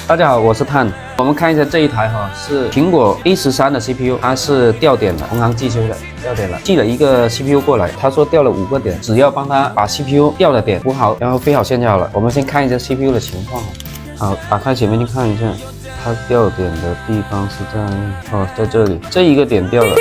大家好，我是探。我们看一下这一台是苹果 A13的 CPU， 它是掉点的，同行寄修的，掉点了，寄了一个 CPU 过来，他说掉了5个点，只要帮他把 CPU 掉的点补好，然后飞好线就好了。我们先看一下 CPU 的情况。好，打开前面去看一下，它掉点的地方是在这里，这一个点掉了。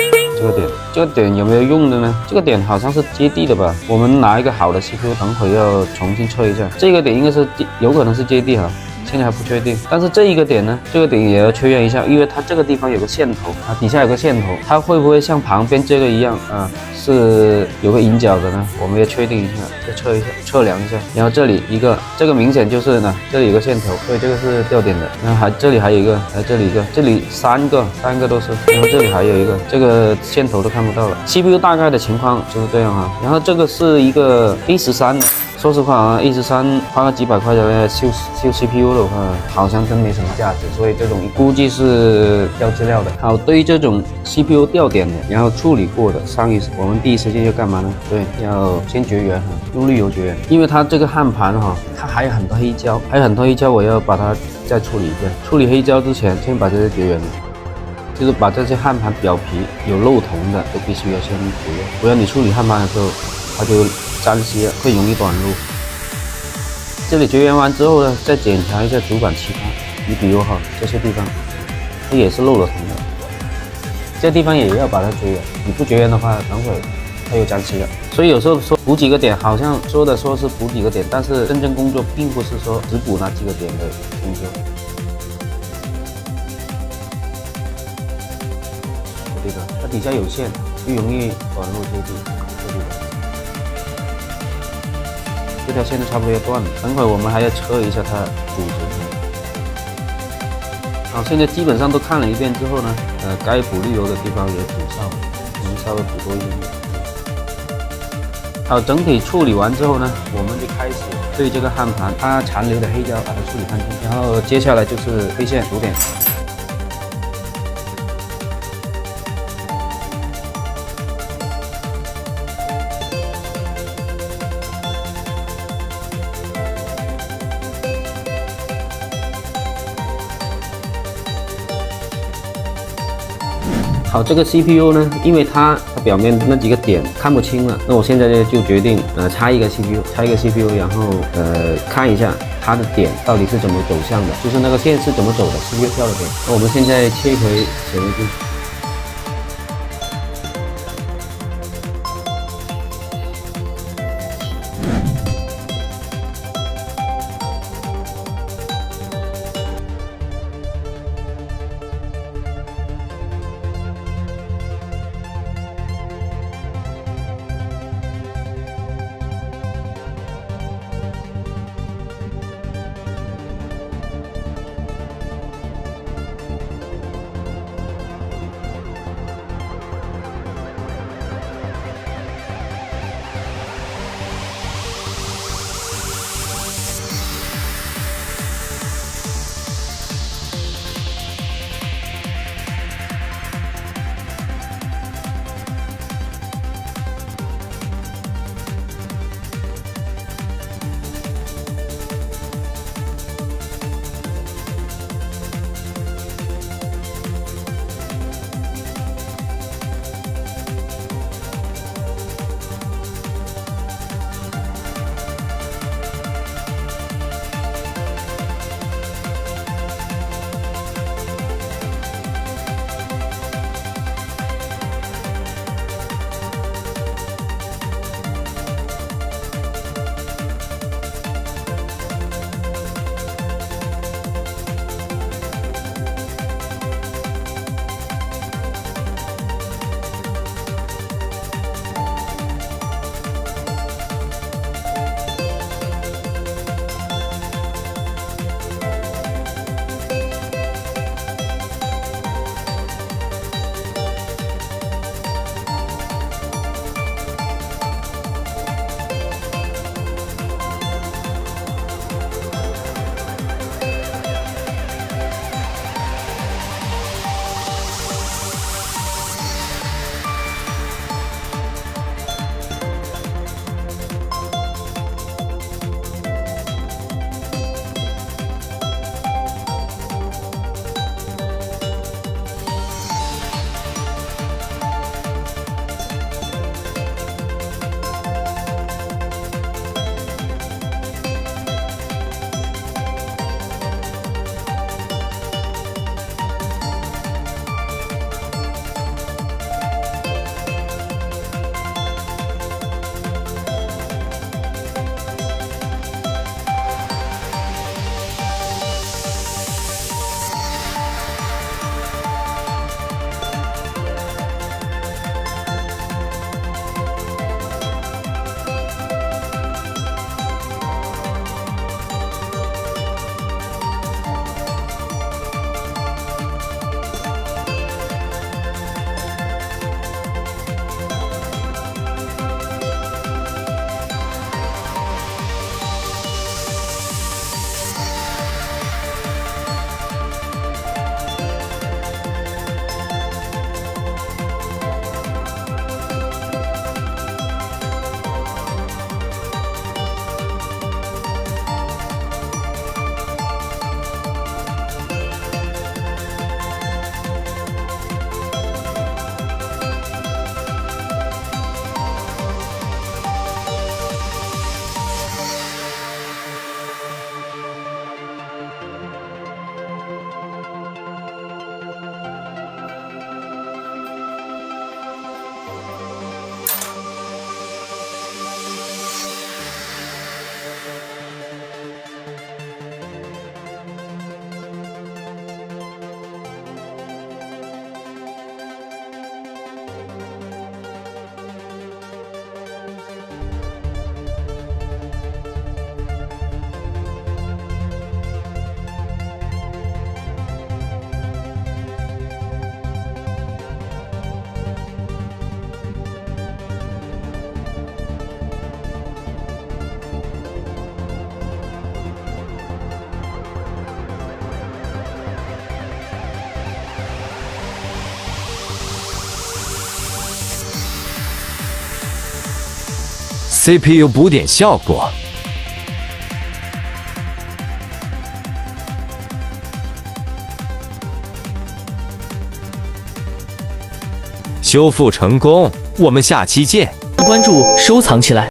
这个点有没有用的呢？这个点好像是接地的吧？我们拿一个好的 CPU， 等会要重新测一下。这个点应该是有可能是接地哈，现在还不确定。但是这一个点呢，这个点也要确认一下，因为它这个地方有个线头啊，底下有个线头，它会不会像旁边这个一样啊？是有个引角的呢？我们要确定一下，再测一下，测量一下。然后这里一个，这个明显就是呢，这里有个线头，所以这个是掉点的。然后这里还有一个，这里一个，这里三个都是。然后这里还有一个，这个线头都看不到了。CPU 大概的情况就是这样啊。然后这个是一个 A13的。说实话啊，A13花个几百块的修 CPU 的话，好像真没什么价值，所以这种估计是掉资料的。好，对于这种 CPU 掉点的，然后处理过的，我们第一时间要干嘛呢？对，要先绝缘用滤油绝缘，因为它这个焊盘它还有很多黑胶，我要把它再处理一遍。处理黑胶之前，先把这些绝缘了。就是把这些焊盘表皮有漏铜的都必须要先绝缘，不然你处理焊盘的时候，它就粘稀了，会容易短路。这里绝缘完之后呢，再检查一下主板其他，你比如这些地方，它也是漏了铜的，这地方也要把它绝缘。你不绝缘的话，等会它又粘稀了。所以有时候说补几个点，好像说是补几个点，但是真正工作并不是说只补那几个点的工作。这个它底下有线，就容易短路接地。这条线都差不多要断了，等会我们还要测一下它组织。好，现在基本上都看了一遍之后呢，该补滤油的地方也补上了，我们稍微补多一点点。好，整体处理完之后呢，我们就开始对这个焊盘它残留的黑胶把它处理干净，然后接下来就是飞线补点。好，这个 CPU 呢，因为它表面那几个点看不清了，那我现在呢就决定插一个 CPU，然后看一下它的点到底是怎么走向的，就是那个线是怎么走的，是月票的点。那我们现在切回显微镜。CPU 补点效果。修复成功，我们下期见。关注收藏起来。